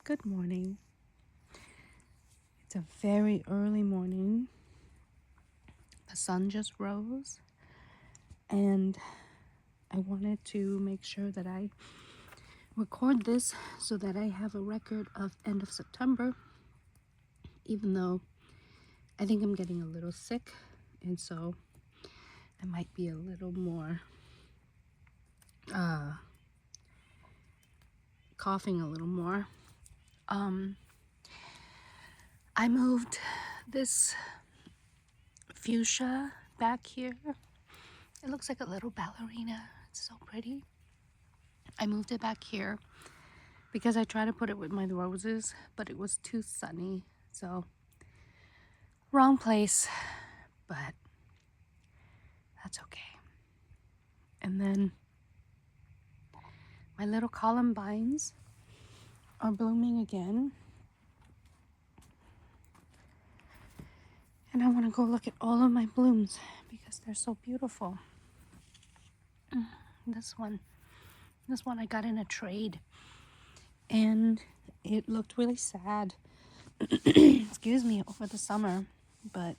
Good morning. It's a very early morning. The sun just rose, and I wanted to make sure that I record this so that I have a record of end of September, even though I think I'm getting a little sick, and so I might be a little more coughing a little more. I moved this fuchsia back here. It looks like a little ballerina. It's so pretty. I moved it back here because I tried to put it with my roses, but it was too sunny. So, wrong place, but that's okay. And then my little columbines are blooming again. And I want to go look at all of my blooms because they're so beautiful. This one I got in a trade, and it looked really sad. Excuse me, over the summer, but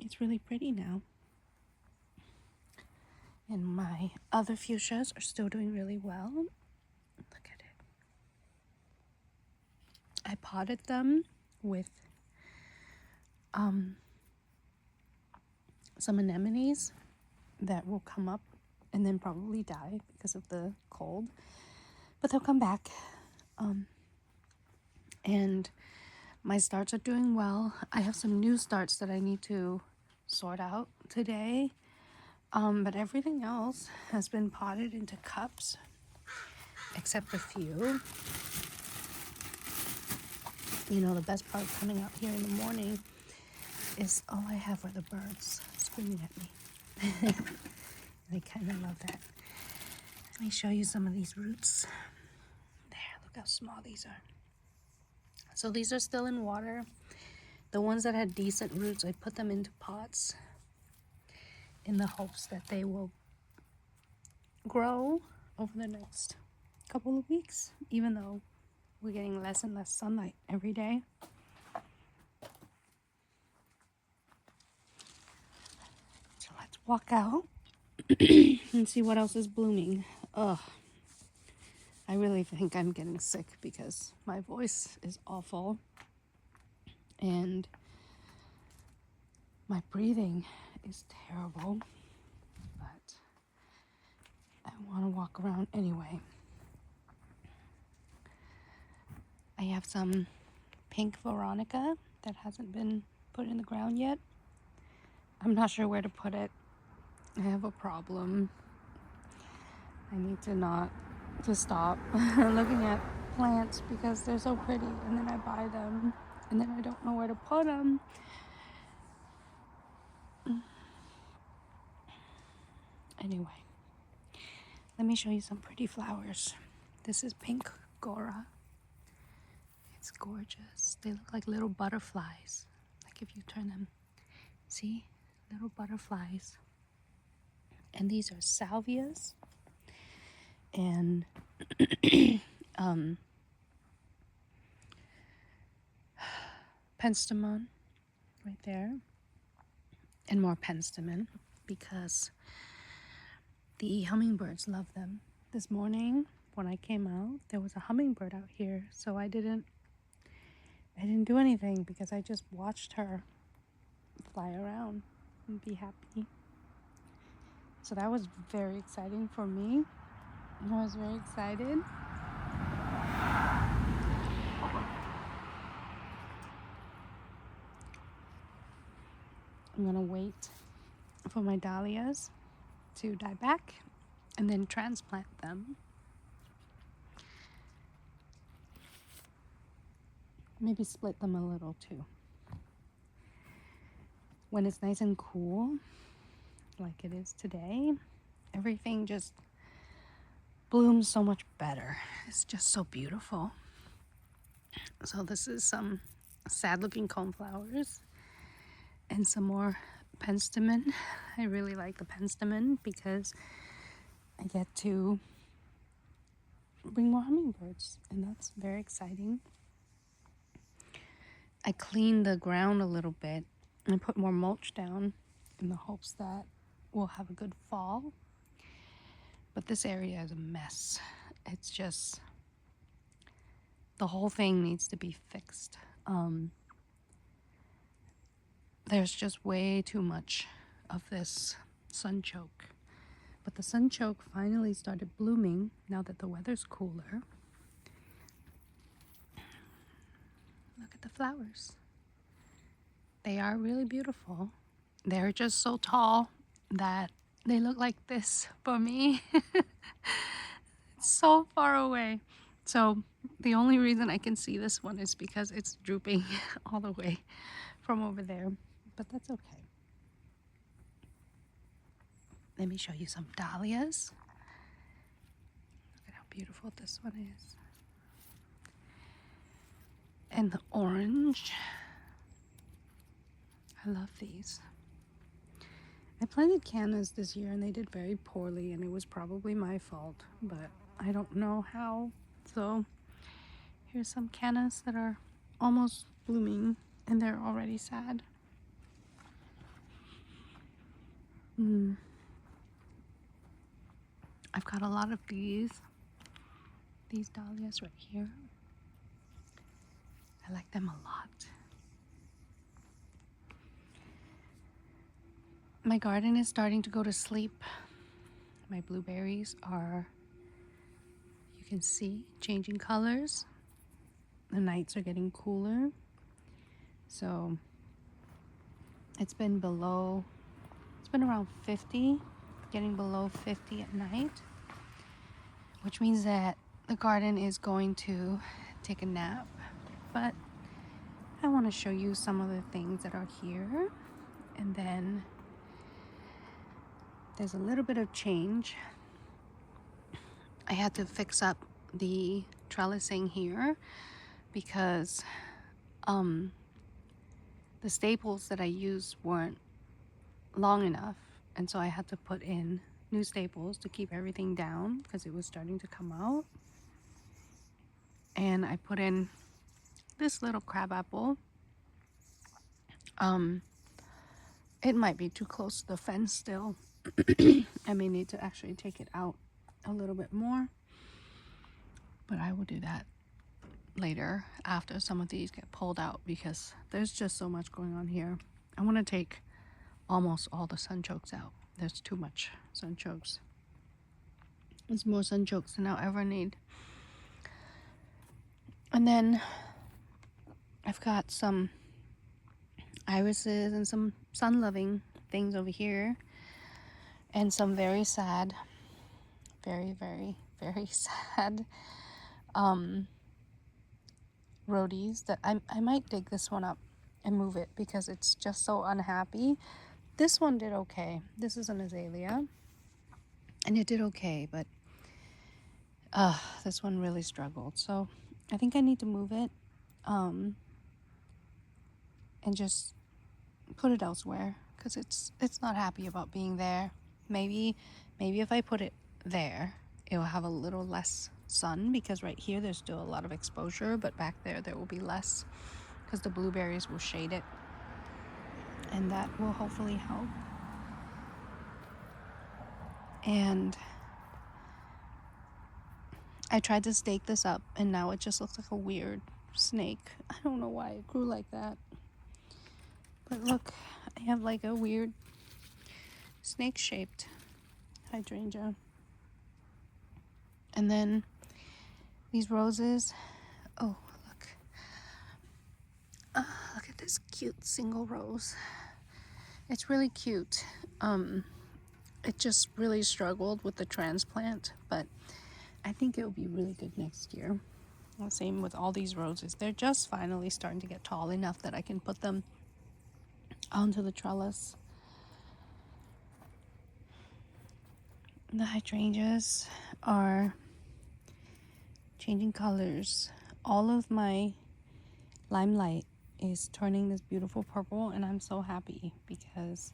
it's really pretty now. And my other fuchsias are still doing really well. Look at it. I potted them with some anemones that will come up and then probably die because of the cold, but they'll come back. And my starts are doing well. I have some new starts that I need to sort out today, but everything else has been potted into cups except a few. You know, the best part of coming out here in the morning is all I have are the birds screaming at me. I kind of love that. Let me show you some of these roots. There, look how small these are. So these are still in water. The ones that had decent roots, I put them into pots in the hopes that they will grow over the next couple of weeks, even though we're getting less and less sunlight every day. So let's walk out and see what else is blooming. Ugh. I really think I'm getting sick because my voice is awful and my breathing is terrible, but I want to walk around anyway. I have some pink Veronica that hasn't been put in the ground yet. I'm not sure where to put it. I have a problem. I need to stop looking at plants because they're so pretty, and then I buy them and then I don't know where to put them. Anyway, let me show you some pretty flowers. This is pink Gora. It's gorgeous. They look like little butterflies. Like if you turn them, see? Little butterflies. And these are salvias and penstemon right there, and more penstemon because the hummingbirds love them. This morning when I came out, there was a hummingbird out here, so I didn't do anything because I just watched her fly around and be happy. So that was very exciting for me. I was very excited. I'm gonna wait for my dahlias to die back and then transplant them. Maybe split them a little too. When it's nice and cool, like it is today, everything just blooms so much better. It's just so beautiful. So this is some sad looking coneflowers and some more penstemon. I really like the penstemon because I get to bring more hummingbirds, and that's very exciting. I cleaned the ground a little bit and put more mulch down in the hopes that we'll have a good fall. But this area is a mess. It's just, the whole thing needs to be fixed. There's just way too much of this sunchoke. But the sunchoke finally started blooming now that the weather's cooler. Look at the flowers. They are really beautiful. They're just so tall that they look like this for me. It's so far away. So the only reason I can see this one is because it's drooping all the way from over there. But that's okay. Let me show you some dahlias. Look at how beautiful this one is. And the orange. I love these. I planted cannas this year and they did very poorly, and it was probably my fault, but I don't know how. So here's some cannas that are almost blooming and they're already sad. I've got a lot of these dahlias right here. I like them a lot. My garden is starting to go to sleep. My blueberries are, you can see, changing colors. The nights are getting cooler. So it's been around 50, getting below 50 at night, which means that the garden is going to take a nap. But I want to show you some of the things that are here, and then there's a little bit of change. I had to fix up the trellising here because the staples that I used weren't long enough, and so I had to put in new staples to keep everything down because it was starting to come out. And I put in this little crabapple. It might be too close to the fence still. I may need to actually take it out a little bit more, but I will do that later after some of these get pulled out because there's just so much going on here. I want to take almost all the sunchokes out. There's too much sunchokes. There's more sunchokes than I'll ever need. And then I've got some irises and some sun-loving things over here, and some very sad, very, very, very sad rhodies that I might dig this one up and move it because it's just so unhappy. This one did okay. This is an azalea and it did okay, but this one really struggled. So I think I need to move it and just put it elsewhere because it's not happy about being there. Maybe if I put it there, it will have a little less sun because right here there's still a lot of exposure, but back there will be less because the blueberries will shade it, and that will hopefully help. And I tried to stake this up and now it just looks like a weird snake. I don't know why it grew like that, but look, I have like a weird snake shaped hydrangea. And then these roses, oh look, look at this cute single rose. It's really cute. It just really struggled with the transplant, but I think it will be really good next year. Same with all these roses. They're just finally starting to get tall enough that I can put them onto the trellis. The hydrangeas are changing colors. All of my limelight is turning this beautiful purple, and I'm so happy because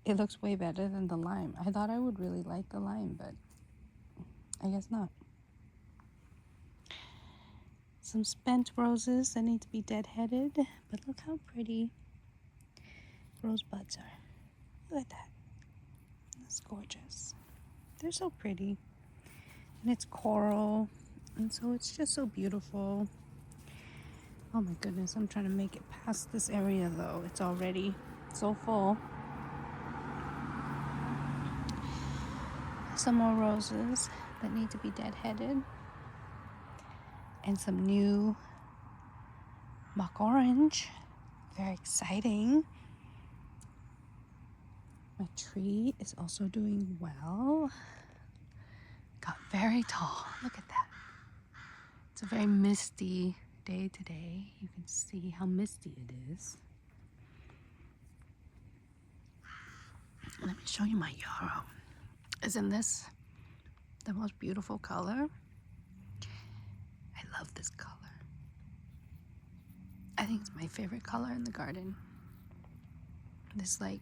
it looks way better than the lime. I thought I would really like the lime, but I guess not. Some spent roses that need to be deadheaded, but look how pretty rosebuds are. Look at that. That's gorgeous. They're so pretty. And it's coral, and so it's just so beautiful. Oh my goodness, I'm trying to make it past this area though. It's already so full. Some more roses that need to be deadheaded. And some new mock orange. Very exciting. My tree is also doing well. Got very tall. Look at that. It's a very misty day today. You can see how misty it is. Let me show you my yarrow. Isn't this the most beautiful color? I love this color. I think it's my favorite color in the garden. This like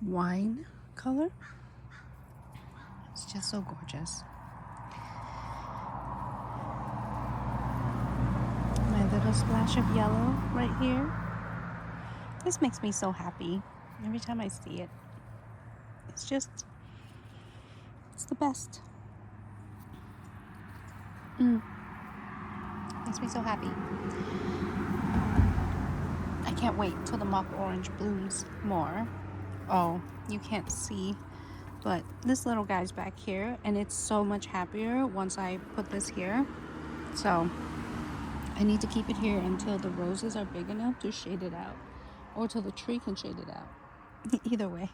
wine color. It's just so gorgeous. My little splash of yellow right here. This makes me so happy every time I see it. It's the best. Makes me so happy. I can't wait till the mock orange blooms more. Oh, you can't see, but this little guy's back here, and it's so much happier once I put this here. So I need to keep it here until the roses are big enough to shade it out, or till the tree can shade it out. Either way.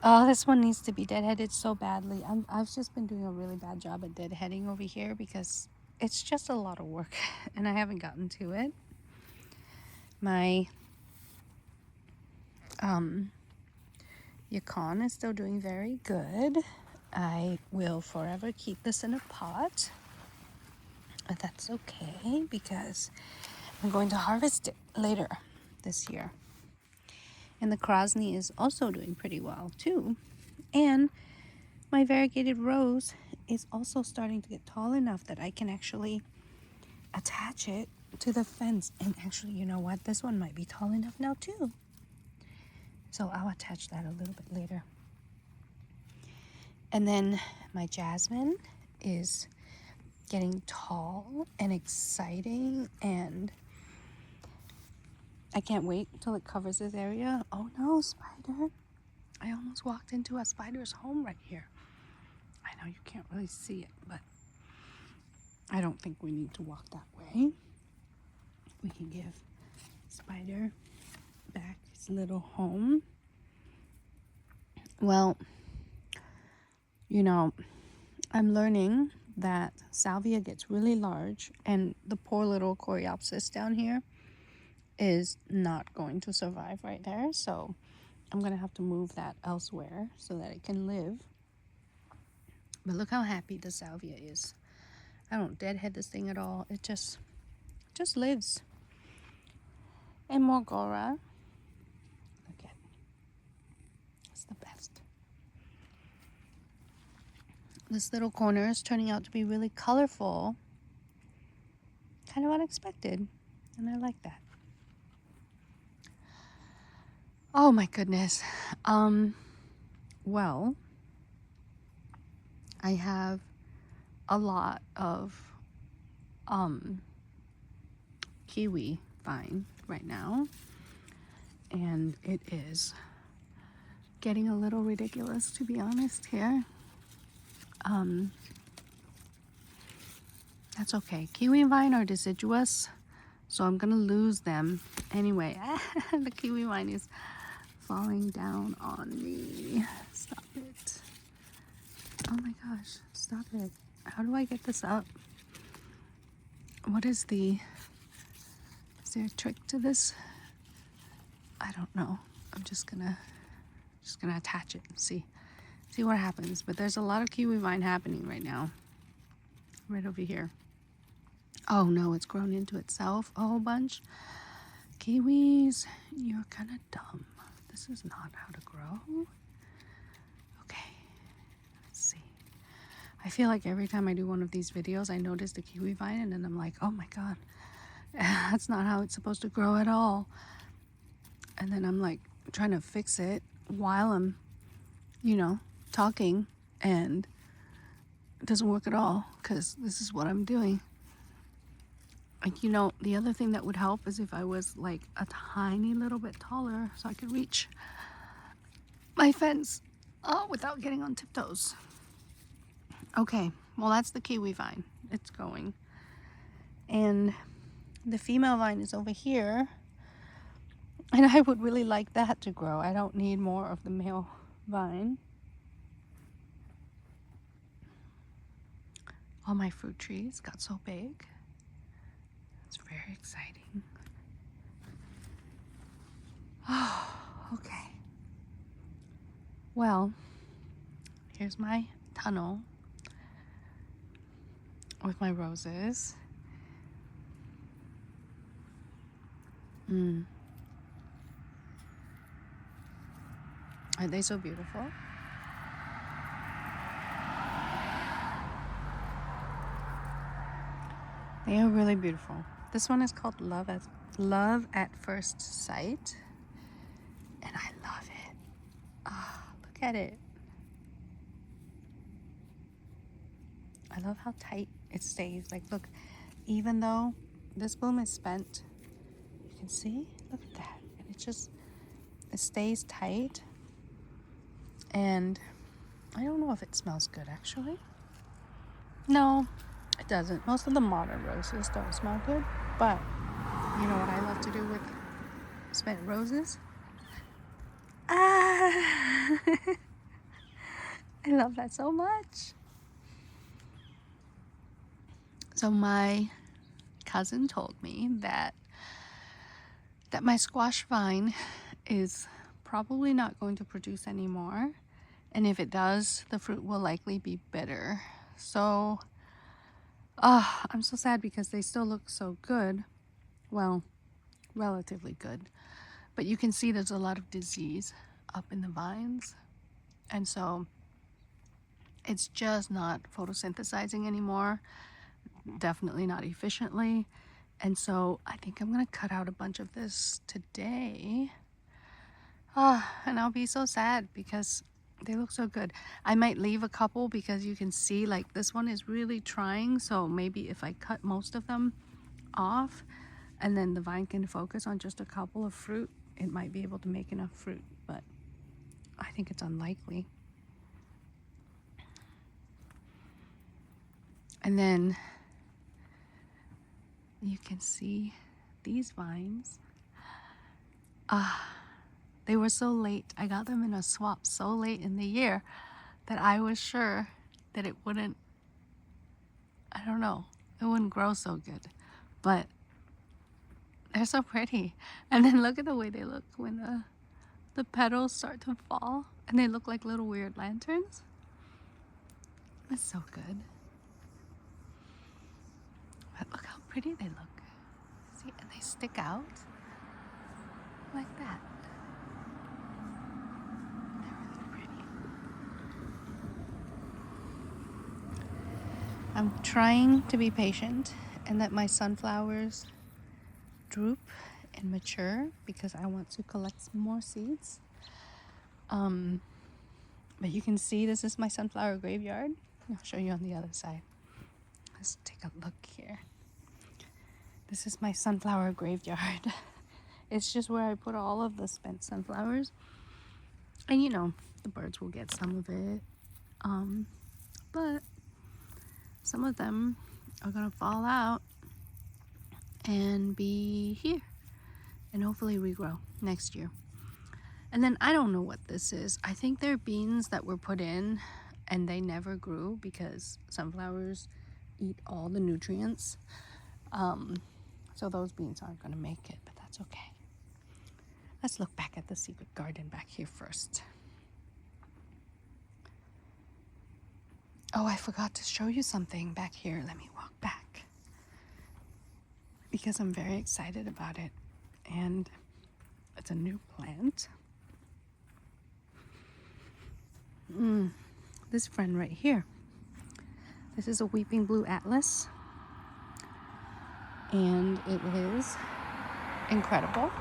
Oh, this one needs to be deadheaded so badly. I've just been doing a really bad job at deadheading over here because it's just a lot of work and I haven't gotten to it. My yacon is still doing very good. I will forever keep this in a pot, but that's okay because I'm going to harvest it later this year. And the Krosny is also doing pretty well too. And my variegated rose is also starting to get tall enough that I can actually attach it to the fence. And actually, you know what? This one might be tall enough now too. So I'll attach that a little bit later. And then my jasmine is getting tall and exciting, and I can't wait till it covers this area. Oh no, spider. I almost walked into a spider's home right here. I know you can't really see it, but I don't think we need to walk that way. We can give Spider back his little home. Well, you know, I'm learning that salvia gets really large, and the poor little coreopsis down here is not going to survive right there. So I'm going to have to move that elsewhere so that it can live. But look how happy the salvia is. I don't deadhead this thing at all. It just lives. And Morgora. Look at, it's the best. This little corner is turning out to be really colorful. Kind of unexpected. And I like that. Oh my goodness. Well, I have a lot of kiwi vine right now, and it is getting a little ridiculous, to be honest here. That's okay. Kiwi vine are deciduous, so I'm gonna lose them anyway. The kiwi vine is falling down on me. Stop it. Oh my gosh, stop it. How do I get this up? What is there a trick to this? I don't know. I'm just gonna attach it and see what happens. But there's a lot of kiwi vine happening right now. Right over here. Oh no, it's grown into itself a whole bunch. Kiwis, you're kind of dumb. This is not how to grow. Okay, let's see. I feel like every time I do one of these videos, I notice the kiwi vine and then I'm like, oh my God, that's not how it's supposed to grow at all. And then I'm like trying to fix it while I'm, talking, and it doesn't work at all because this is what I'm doing. Like, the other thing that would help is if I was like a tiny little bit taller so I could reach my fence without getting on tiptoes. Okay, well, that's the kiwi vine. It's going. And the female vine is over here. And I would really like that to grow. I don't need more of the male vine. All my fruit trees got so big. It's very exciting. Oh, okay. Well, here's my tunnel with my roses. Aren't they so beautiful? They are really beautiful. This one is called Love at First Sight. And I love it. Oh, look at it. I love how tight it stays. Like, look, even though this bloom is spent, you can see, look at that. And it stays tight. And I don't know if it smells good, actually. No, it doesn't. Most of the modern roses don't smell good. But you know what I love to do with spent roses? I love that so much. So my cousin told me that my squash vine is probably not going to produce anymore, and if it does, the fruit will likely be bitter. So I'm so sad because they still look so good. Well, relatively good, but you can see there's a lot of disease up in the vines, and so it's just not photosynthesizing anymore, definitely not efficiently. And so I think I'm gonna cut out a bunch of this today. And I'll be so sad because they look so good. I might leave a couple because you can see like this one is really trying. So maybe if I cut most of them off and then the vine can focus on just a couple of fruit, it might be able to make enough fruit, but I think it's unlikely. And then you can see these vines. They were so late. I got them in a swap so late in the year that I was sure that it wouldn't, I don't know, it wouldn't grow so good. But they're so pretty. And then look at the way they look when the petals start to fall and they look like little weird lanterns. It's so good. But look how pretty they look. See, and they stick out like that. They're really pretty. I'm trying to be patient and let my sunflowers droop and mature because I want to collect some more seeds. But you can see this is my sunflower graveyard. I'll show you on the other side. Let's take a look here. This is my sunflower graveyard. It's just where I put all of the spent sunflowers. And the birds will get some of it. But some of them are gonna fall out and be here. And hopefully regrow next year. And then I don't know what this is. I think they're beans that were put in and they never grew because sunflowers eat all the nutrients. So those beans aren't going to make it, but that's okay. Let's look back at the secret garden back here first. Oh, I forgot to show you something back here. Let me walk back because I'm very excited about it. And it's a new plant. This friend right here. This is a weeping blue atlas, and it is incredible.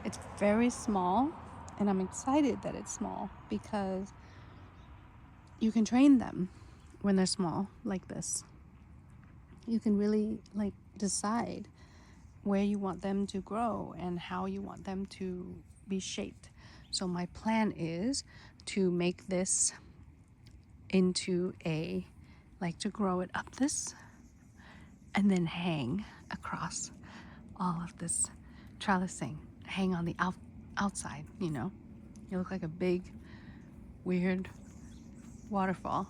It's very small, and I'm excited that it's small because you can train them when they're small like this. You can really like decide where you want them to grow and how you want them to be shaped. So my plan is to make this into a, like to grow it up this and then hang across all of this trellising, hang on the outside, you know. You look like a big, weird waterfall.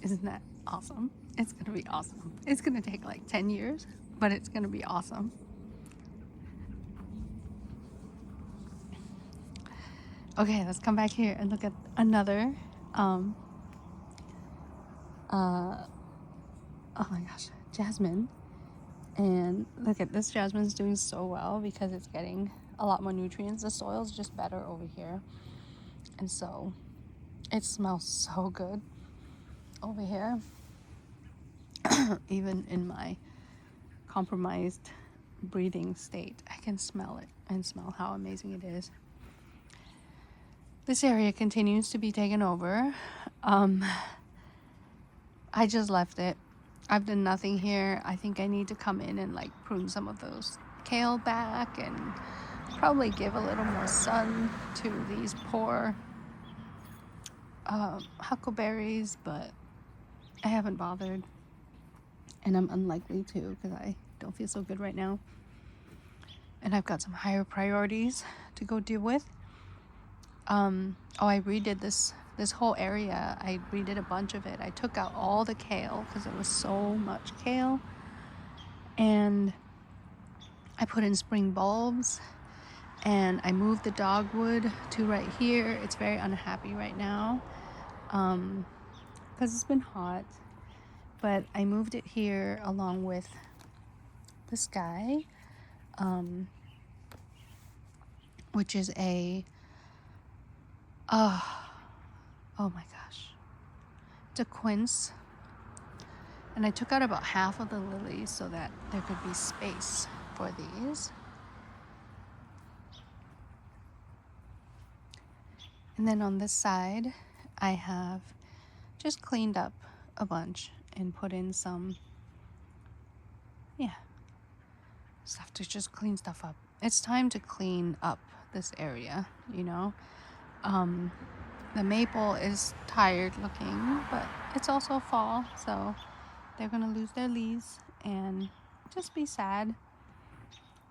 Isn't that awesome? It's gonna be awesome. It's gonna take like 10 years, but it's gonna be awesome. Okay, let's come back here and look at another, oh my gosh, jasmine. And look at this jasmine's doing so well because it's getting a lot more nutrients. The soil's just better over here. And so it smells so good over here. Even in my compromised breathing state, I can smell it and smell how amazing it is. This area continues to be taken over. I just left it. I've done nothing here. I think I need to come in and like prune some of those kale back and probably give a little more sun to these poor huckleberries, but I haven't bothered, and I'm unlikely to because I don't feel so good right now, and I've got some higher priorities to go deal with. I redid this whole area. I redid a bunch of it. I took out all the kale because there was so much kale, and I put in spring bulbs, and I moved the dogwood to right here. It's very unhappy right now because it's been hot, but I moved it here along with this guy, which is a oh my gosh, it's a quince, and I took out about half of the lilies so that there could be space for these. And then on this side I have just cleaned up a bunch and put in some stuff to just clean stuff up. It's time to clean up this area, you know. The maple is tired looking, but it's also fall, so they're gonna lose their leaves and just be sad.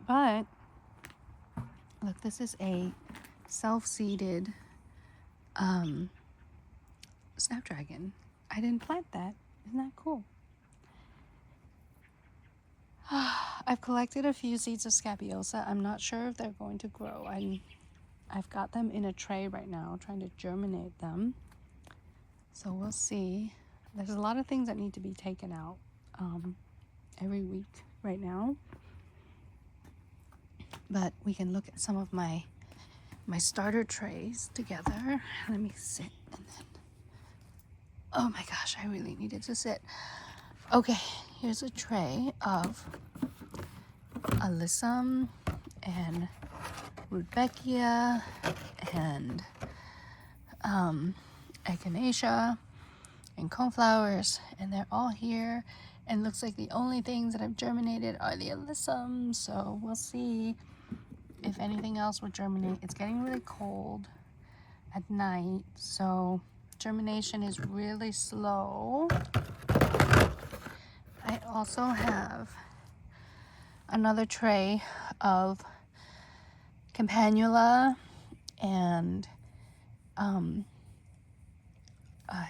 But look, this is a self-seeded snapdragon. I didn't plant that. Isn't that cool? I've collected a few seeds of Scabiosa. I'm not sure if they're going to grow. I've got them in a tray right now, trying to germinate them. So we'll see. There's a lot of things that need to be taken out every week right now. But we can look at some of my starter trays together. Let me sit and then... Oh my gosh, I really needed to sit. Okay, here's a tray of alyssum and rudbeckia and echinacea and coneflowers, and they're all here, and looks like the only things that have germinated are the alyssum, so we'll see if anything else will germinate. It's getting really cold at night, so germination is really slow. I also have another tray of campanula and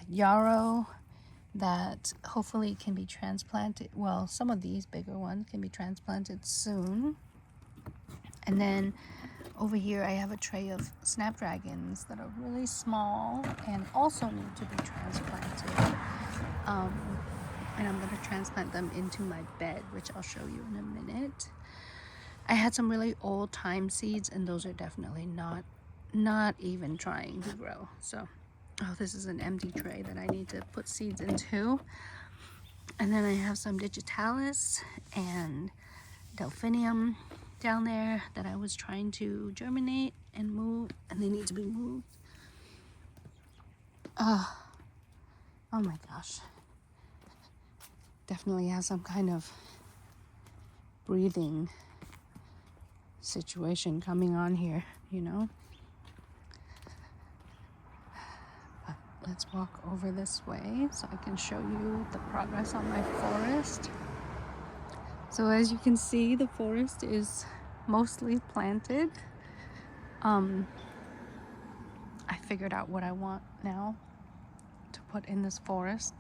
yarrow that hopefully can be transplanted. Well, some of these bigger ones can be transplanted soon. And then over here I have a tray of snapdragons that are really small and also need to be transplanted. And I'm going to transplant them into my bed, which I'll show you in a minute. I had some really old thyme seeds, and those are definitely not even trying to grow. So, oh, this is an empty tray that I need to put seeds into. And then I have some digitalis and delphinium down there that I was trying to germinate and move, and they need to be moved. Oh my gosh. Definitely has some kind of breathing situation coming on here, you know? But let's walk over this way so I can show you the progress on my forest. So as you can see, the forest is mostly planted. I figured out what I want now to put in this forest.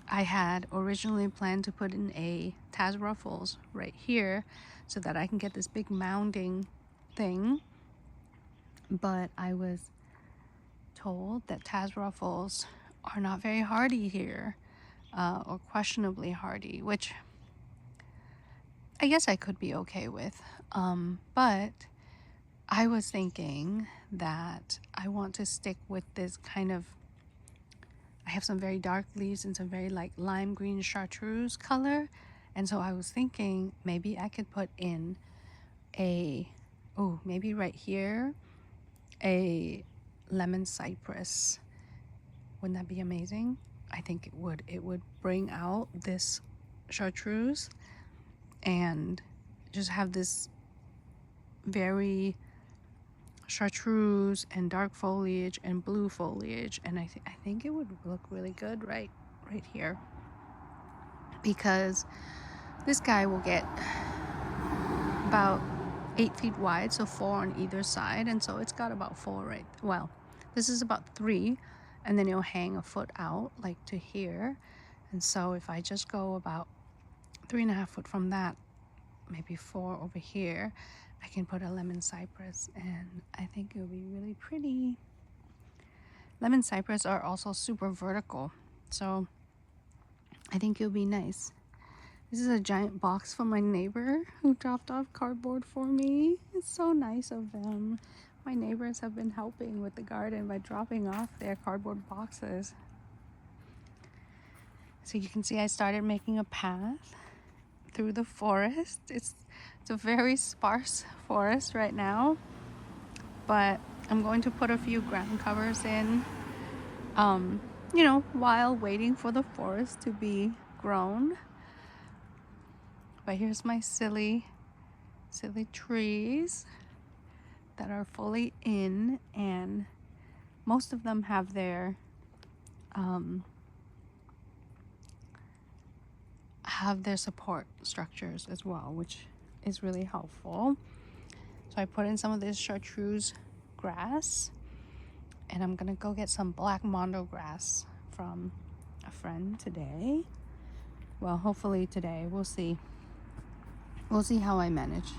I had originally planned to put in a Taz Ruffles right here so that I can get this big mounding thing, but I was told that Taz Ruffles are not very hardy here, or questionably hardy, which I guess I could be okay with. But I was thinking that I want to stick with this kind of, I have some very dark leaves and some very like lime green chartreuse color. And so I was thinking maybe I could put in maybe right here, a lemon cypress. Wouldn't that be amazing? I think it would. It would bring out this chartreuse and just have this very chartreuse and dark foliage and blue foliage, and I think it would look really good right here, because this guy will get about 8 feet wide, so 4 on either side, and so it's got about 4 right. Well, this is about 3, and then it'll hang a foot out like to here, and so if I just go about 3.5 foot from that, maybe 4 over here, I can put a lemon cypress, and I think it'll be really pretty. Lemon cypress are also super vertical, so I think it'll be nice. This is a giant box from my neighbor who dropped off cardboard for me. It's so nice of them. My neighbors have been helping with the garden by dropping off their cardboard boxes. So you can see I started making a path through the forest. It's a very sparse forest right now, but I'm going to put a few ground covers in, while waiting for the forest to be grown. But here's my silly trees that are fully in, and most of them have their support structures as well, which is really helpful. So I put in some of this chartreuse grass, and I'm gonna go get some black mondo grass from a friend today. Well, hopefully today. We'll see how I manage.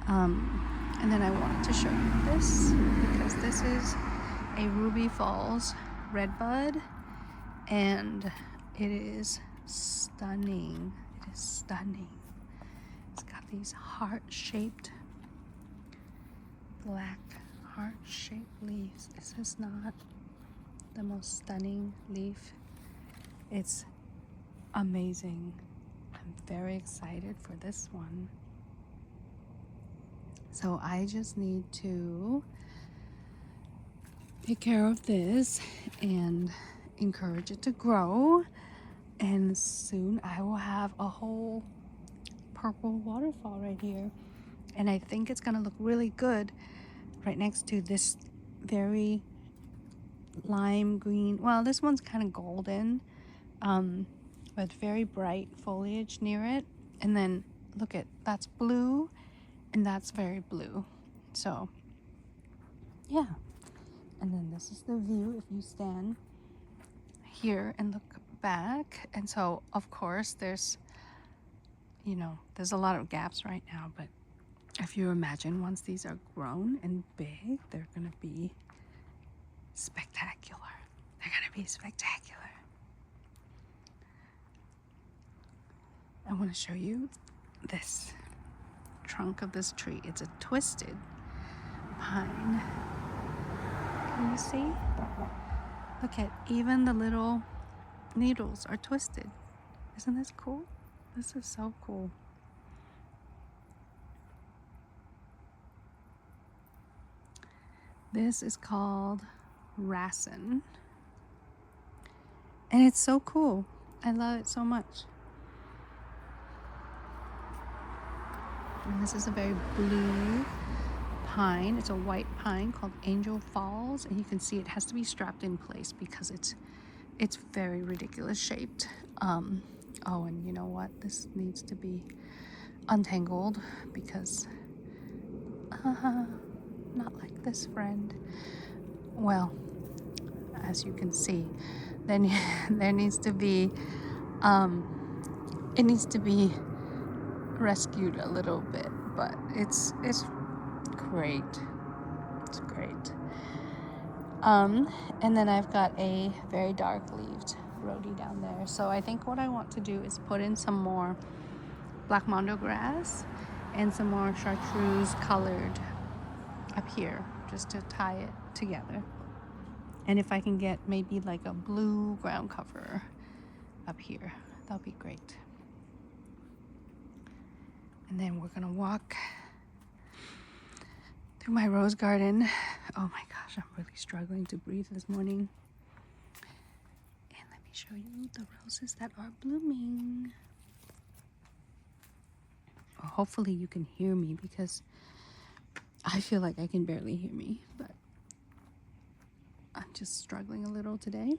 And then I wanted to show you this because this is a Ruby Falls redbud, and it is stunning. It's got these heart-shaped, black heart-shaped leaves. Is this not the most stunning leaf? It's amazing. I'm very excited for this one. So I just need to take care of this and encourage it to grow, and soon I will have a whole purple waterfall right here, and I think it's gonna look really good right next to this very lime green, well, this one's kind of golden, but very bright foliage near it. And then look at, that's blue and that's very blue. So yeah, and then this is the view if you stand here and look back. And so of course there's a lot of gaps right now, but if you imagine once these are grown and big, they're gonna be spectacular. I want to show you this trunk of this tree. It's a twisted pine. Can you see? Look at even the little needles are twisted. Isn't this cool? This is so cool. This is called Racin. And it's so cool. I love it so much. And this is a very blue pine. It's a white pine called Angel Falls, and you can see it has to be strapped in place because it's very ridiculous shaped. Oh, and you know what? This needs to be untangled because not like this, friend. Well, as you can see, then there needs to be it needs to be rescued a little bit, but it's great. It's great. And then I've got a very dark leaved rhodie down there. So I think what I want to do is put in some more black mondo grass and some more chartreuse colored up here just to tie it together. And if I can get maybe like a blue ground cover up here, that'll be great. And then we're gonna walk through my rose garden. Oh my gosh, I'm really struggling to breathe this morning. And let me show you the roses that are blooming. Well, hopefully you can hear me because I feel like I can barely hear me, but I'm just struggling a little today.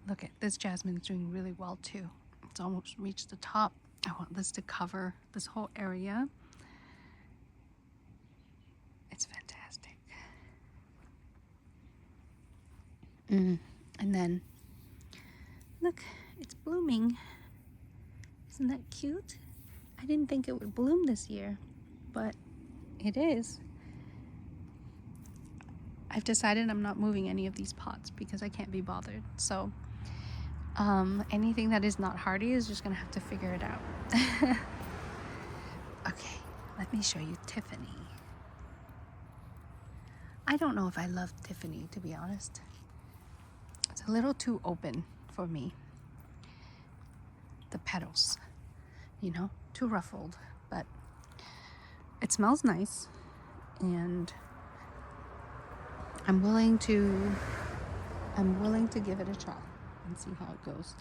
Look at this jasmine's doing really well too. It's almost reached the top. I want this to cover this whole area. It's fantastic. And then, look, it's blooming. Isn't that cute? I didn't think it would bloom this year, but it is. I've decided I'm not moving any of these pots because I can't be bothered. So anything that is not hardy is just gonna have to figure it out. Okay, let me show you Tiffany. I don't know if I love Tiffany, to be honest. It's a little too open for me. The petals, you know, too ruffled, but it smells nice, and I'm willing to give it a try and see how it goes.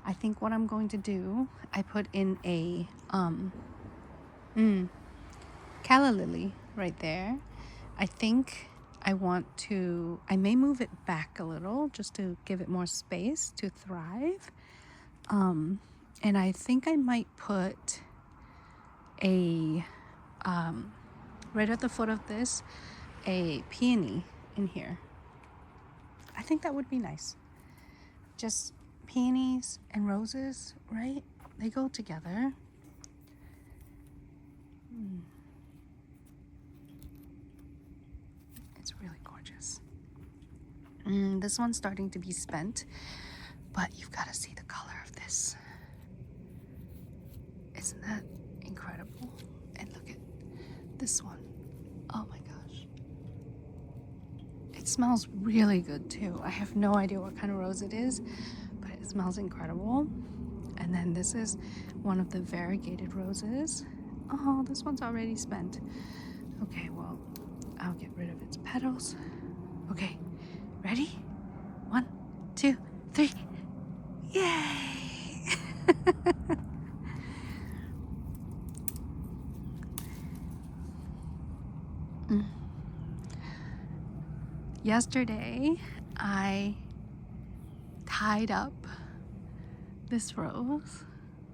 I think what I'm going to do, I put in a calla lily right there. I think I may move it back a little just to give it more space to thrive. And I think I might put a right at the foot of this, a peony in here. I think that would be nice. Just peonies and roses, right? They go together. It's really gorgeous. This one's starting to be spent, but you've got to see the color of this. Isn't that incredible? And look at this one. Oh my gosh. It smells really good too. I have no idea what kind of rose it is, but it smells incredible. And then this is one of the variegated roses. Oh, this one's already spent. Okay, well, I'll get rid of its petals. Okay, ready? 1, 2, 3. Yay! Yesterday, I tied up this rose,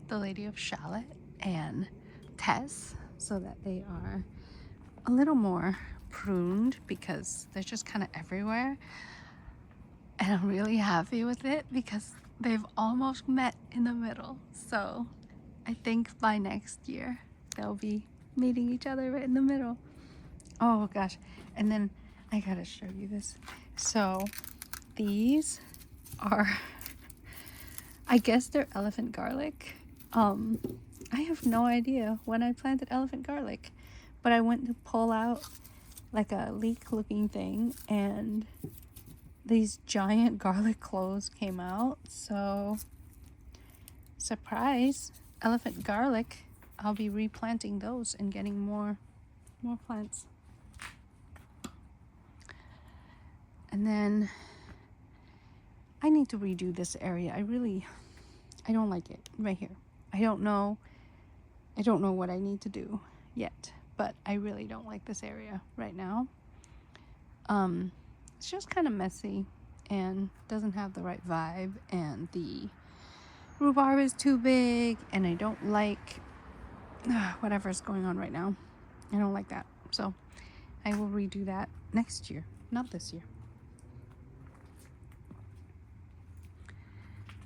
the Lady of Shalott and Tess, so that they are a little more pruned because they're just kind of everywhere. And I'm really happy with it because they've almost met in the middle. So I think by next year, they'll be meeting each other right in the middle. Oh gosh. And then I gotta show you this. So these are, I guess they're elephant garlic. I have no idea when I planted elephant garlic, but I went to pull out like a leek looking thing, and these giant garlic cloves came out. So, surprise, elephant garlic. I'll be replanting those and getting more plants. And then I need to redo this area. I don't like it right here. I don't know what I need to do yet, but I really don't like this area right now. It's just kind of messy and doesn't have the right vibe, and the rhubarb is too big, and I don't like whatever's going on right now. I don't like that. So I will redo that next year, not this year.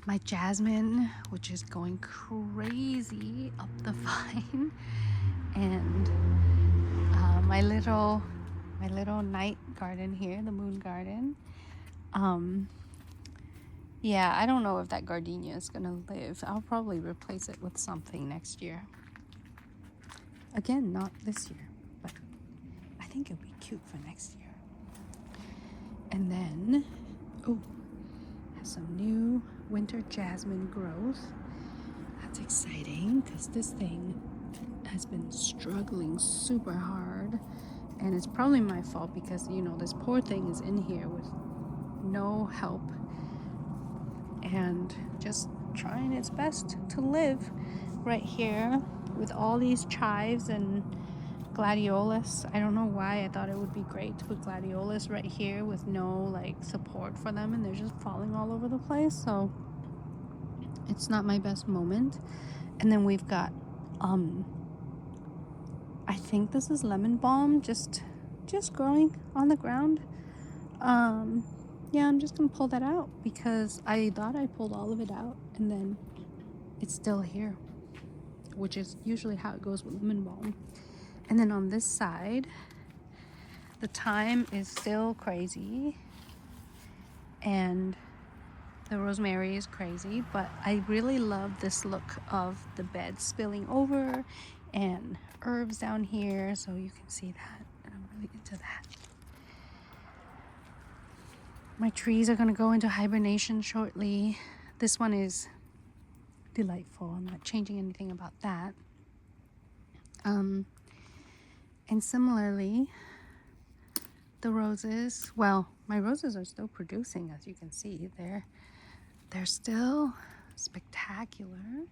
My jasmine, which is going crazy up the vine, and my little night garden here, the moon garden. Yeah, I don't know if that gardenia is gonna live. I'll probably replace it with something next year. Again, not this year, but I think it'll be cute for next year. And then, have some new winter jasmine growth. That's exciting because this thing has been struggling super hard, and it's probably my fault because this poor thing is in here with no help and just trying its best to live right here with all these chives and gladiolus. I don't know why I thought it would be great to put gladiolus right here with no support for them, and they're just falling all over the place. So it's not my best moment. And then we've got I think this is lemon balm just growing on the ground. Yeah, I'm just gonna pull that out because I thought I pulled all of it out, and then it's still here, which is usually how it goes with lemon balm. And then on this side, the thyme is still crazy, and the rosemary is crazy, but I really love this look of the bed spilling over and herbs down here, so you can see that, and I'm really into that. My trees are gonna go into hibernation shortly. This one is delightful. I'm not changing anything about that. And similarly, the roses, well, my roses are still producing, as you can see. They're still spectacular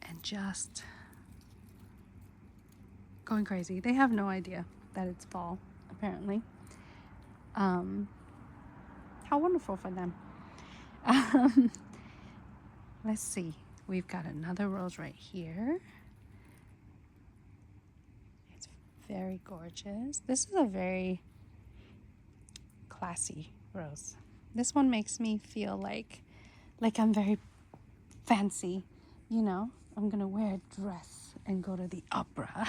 and just going crazy. They have no idea that it's fall, apparently. How wonderful for them. Let's see. We've got another rose right here. It's very gorgeous. This is a very classy rose. This one makes me feel like I'm very fancy, I'm gonna wear a dress and go to the opera.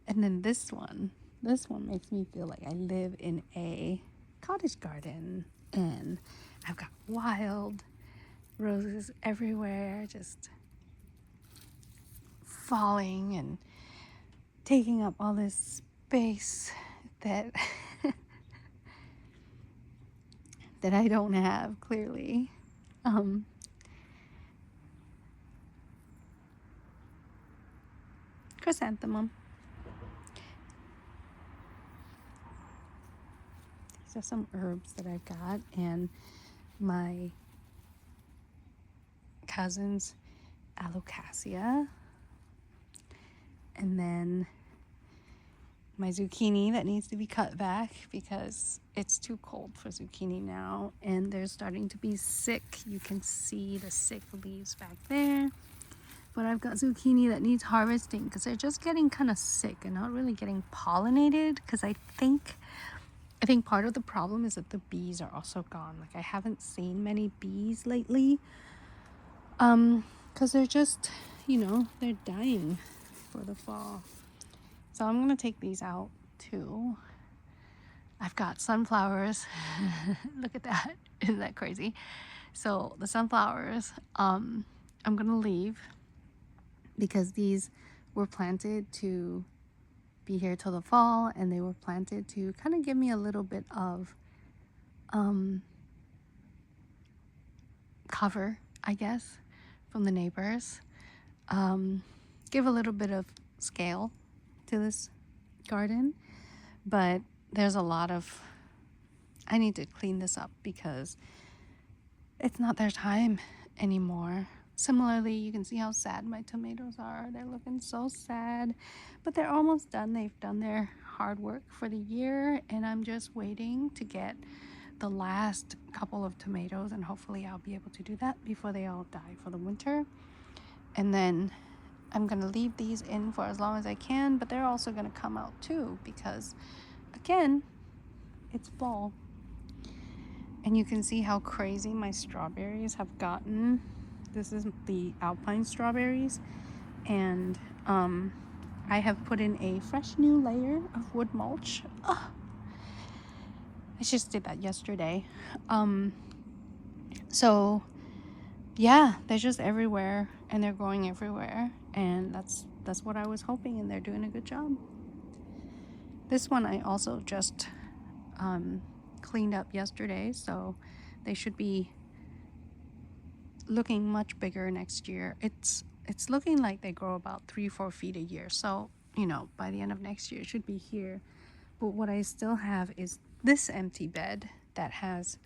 And then this one makes me feel like I live in a cottage garden, and I've got wild roses everywhere, just falling and taking up all this space that that I don't have, clearly. Chrysanthemum. These are some herbs that I've got, and my cousin's alocasia, and then my zucchini that needs to be cut back because it's too cold for zucchini now, and they're starting to be sick. You can see the sick leaves back there. But I've got zucchini that needs harvesting because they're just getting kind of sick and not really getting pollinated, because I think part of the problem is that the bees are also gone. I haven't seen many bees lately, because they're just, they're dying for the fall. So I'm gonna take these out too. I've got sunflowers. Look at that. Isn't that crazy? So the sunflowers, I'm gonna leave because these were planted to be here till the fall, and they were planted to kind of give me a little bit of cover, I guess, from the neighbors. Give a little bit of scale to this garden, but there's a lot of, I need to clean this up because it's not their time anymore. Similarly, you can see how sad my tomatoes are. They're looking so sad, but they're almost done. They've done their hard work for the year, and I'm just waiting to get the last couple of tomatoes, and hopefully I'll be able to do that before they all die for the winter. And then I'm gonna leave these in for as long as I can, but they're also gonna come out too because, again, it's fall. And you can see how crazy my strawberries have gotten. This is the Alpine strawberries, and I have put in a fresh new layer of wood mulch. Oh, I just did that yesterday. So yeah, they're just everywhere, and they're growing everywhere, and that's what I was hoping, and they're doing a good job. This one I also just cleaned up yesterday, so they should be looking much bigger next year. It's looking like they grow about 3-4 feet a year, so you know, by the end of next year it should be here. But what I still have is this empty bed that has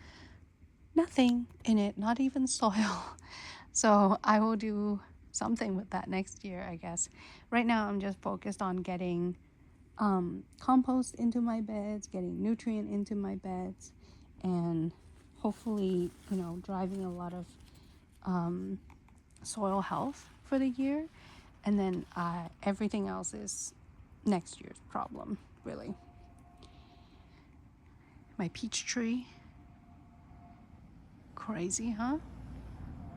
nothing in it, not even soil. So I will do something with that next year, I guess. Right now I'm just focused on getting compost into my beds, getting nutrient into my beds, and hopefully, you know, driving a lot of soil health for the year. And then everything else is next year's problem, really. My peach tree, crazy, huh?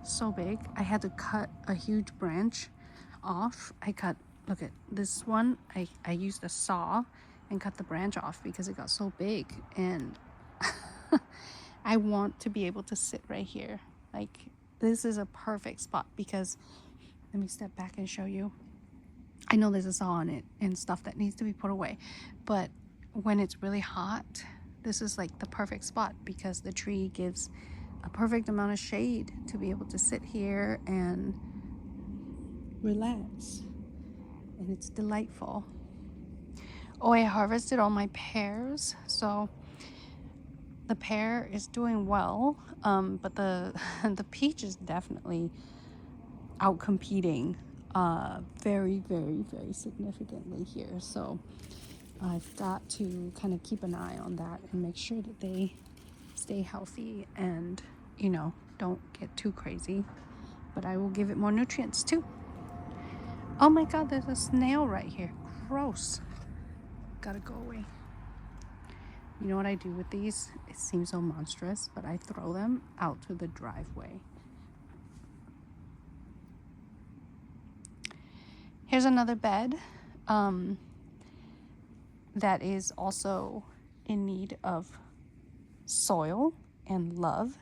So big. I had to cut a huge branch off. Look at this one, I used a saw and cut the branch off because it got so big, and I want to be able to sit right here. Like, this is a perfect spot because, let me step back and show you. I know there's a saw on it and stuff that needs to be put away, but when it's really hot, this is like the perfect spot because the tree gives a perfect amount of shade to be able to sit here and relax, and it's delightful. Oh, I harvested all my pears, so the pear is doing well, but the the peach is definitely out competing very, very, very significantly here. So I've got to kind of keep an eye on that and make sure that they stay healthy and, you know, don't get too crazy. But I will give it more nutrients too. Oh my god, there's a snail right here. Gross. Gotta go away. You know what I do with these? It seems so monstrous, but I throw them out to the driveway. Here's another bed that is also in need of soil and love.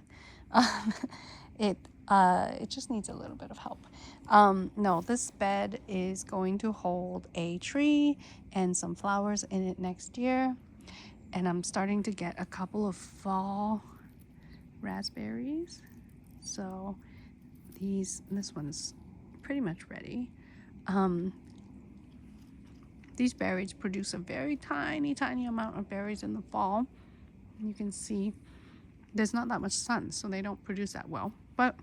It just needs a little bit of help. No, this bed is going to hold a tree and some flowers in it next year. And I'm starting to get a couple of fall raspberries. So this one's pretty much ready. These berries produce a very tiny amount of berries in the fall. You can see there's not that much sun, so they don't produce that well, but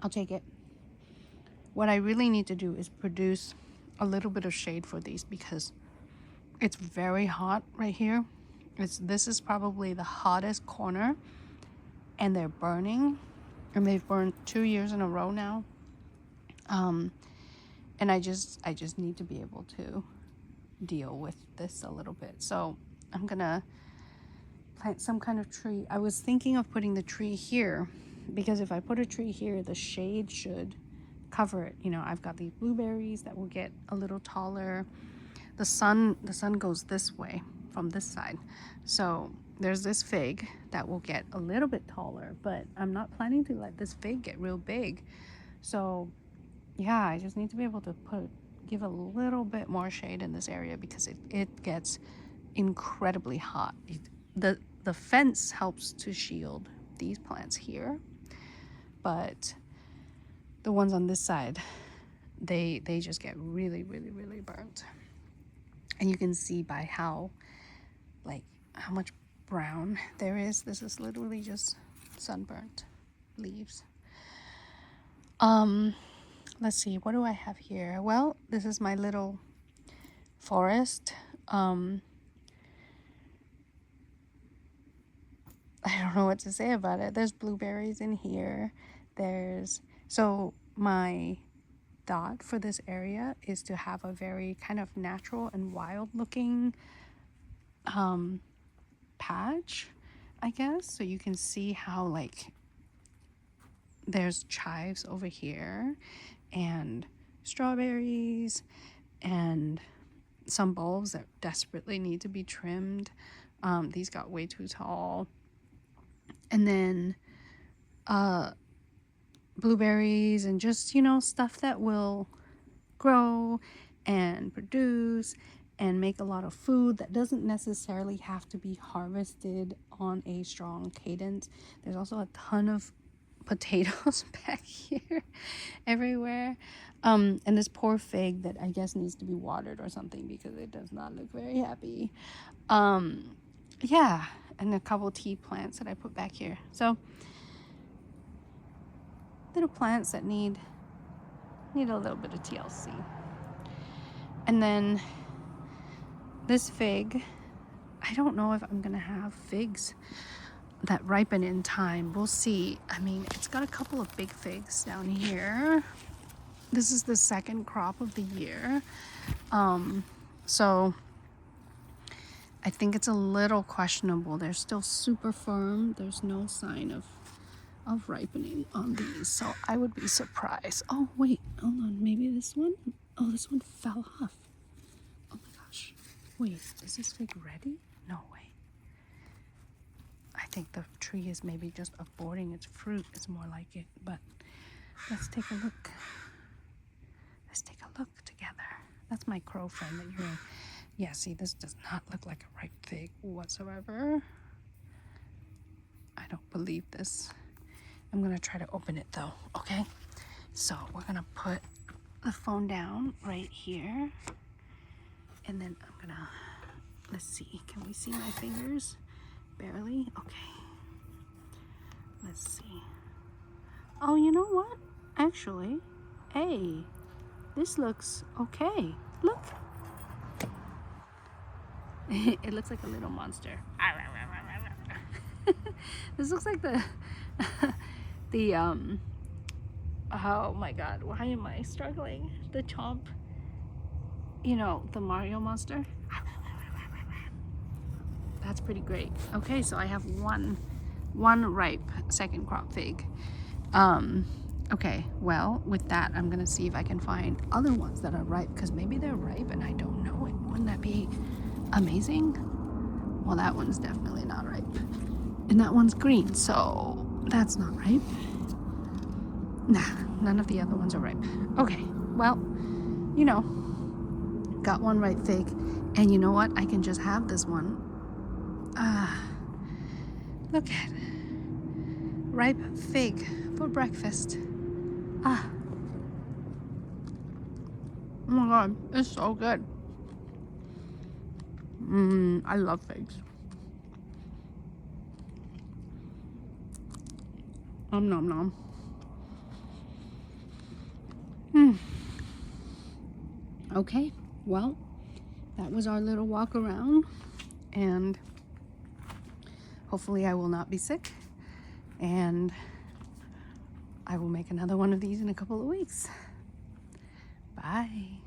I'll take it. What I really need to do is produce a little bit of shade for these because it's very hot right here. This is probably the hottest corner, and they're burning, and they've burned 2 years in a row now. And I just need to be able to deal with this a little bit. So I'm gonna plant some kind of tree. I was thinking of putting the tree here because if I put a tree here, the shade should cover it. You know, I've got these blueberries that will get a little taller. The sun goes this way from this side. So there's this fig that will get a little bit taller, but I'm not planning to let this fig get real big. So yeah, I just need to be able to give a little bit more shade in this area because it gets incredibly hot. The fence helps to shield these plants here, but the ones on this side, they just get really, really, really burnt. And you can see by how much brown there is. This is literally just sunburnt leaves. Let's see, what do I have here? Well, this is my little forest. I don't know what to say about it. There's blueberries in here. So my thought for this area is to have a very kind of natural and wild looking patch, I guess. So you can see how there's chives over here and strawberries and some bulbs that desperately need to be trimmed. These got way too tall. And then blueberries and just, stuff that will grow and produce and make a lot of food that doesn't necessarily have to be harvested on a strong cadence. There's also a ton of potatoes back here everywhere. And this poor fig that I guess needs to be watered or something because it does not look very happy. Yeah, and a couple tea plants that I put back here. So little plants that need a little bit of TLC. And then this fig, I don't know if I'm gonna have figs that ripen in time. We'll see. I mean, it's got a couple of big figs down here. This is the second crop of the year. So I think it's a little questionable. They're still super firm. There's no sign of ripening on these, so I would be surprised. Oh wait, hold on, maybe this one? Oh, this one fell off. Oh my gosh. Wait, is this fig ready? No way. I think the tree is maybe just aborting its fruit. It's more like it, but let's take a look. Let's take a look together. That's my crow friend that you're in. Yeah, see, this does not look like a ripe fig whatsoever. I don't believe this. I'm gonna try to open it though, okay? So we're gonna put the phone down right here. And then I'm gonna, let's see, can we see my fingers? Barely, okay. Let's see. Oh, you know what? Actually, hey, this looks okay. Look. It looks like a little monster. This looks like the oh my god, why am I struggling? The chomp, the Mario monster. That's pretty great. Okay, so I have one ripe second crop fig. Okay, well, with that, I'm gonna see if I can find other ones that are ripe, because maybe they're ripe and I don't know it. Wouldn't that be amazing? Well, that one's definitely not ripe. And that one's green, so that's not ripe. Nah, none of the other ones are ripe. Okay, well, got one ripe fig. And you know what? I can just have this one. Look at it. Ripe fig for breakfast. Oh my god, it's so good. I love figs. Nom nom. Okay, well, that was our little walk around, and hopefully I will not be sick, and I will make another one of these in a couple of weeks. Bye.